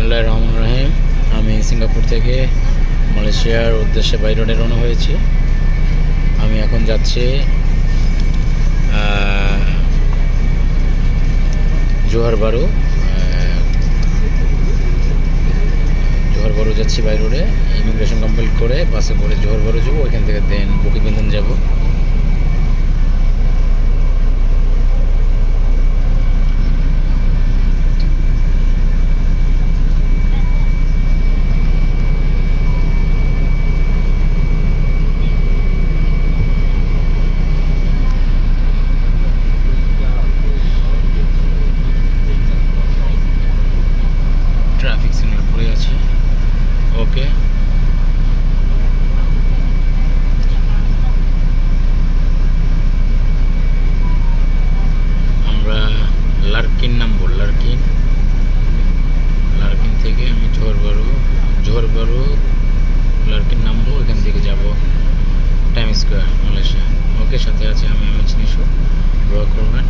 বিসমিল্লাহির রহমানির রহিম। আমি সিঙ্গাপুর থেকে মালয়েশিয়ার উদ্দেশ্যে বাই রোডে রওনা হয়েছি। আমি এখন যাচ্ছি জোহার বারু যাচ্ছি বাই রোডে। ইমিগ্রেশন কমপ্লিট করে বাসে করে জোহার বারু যাবো, ওইখান থেকে দেন বকিবিন্ধন যাবো। ট্রাফিক সিগন্যাল পড়ে আছে। ওকে, আমরা লার্কিন নামবো। লার্কিন থেকে আমি জোহর বারু লার্কিন নামবো, এখান থেকে যাব টাইম স্কোয়ার মালয়েশিয়া। ওকে, সাথে আছে আমি নিশো, দোয়া করবেন।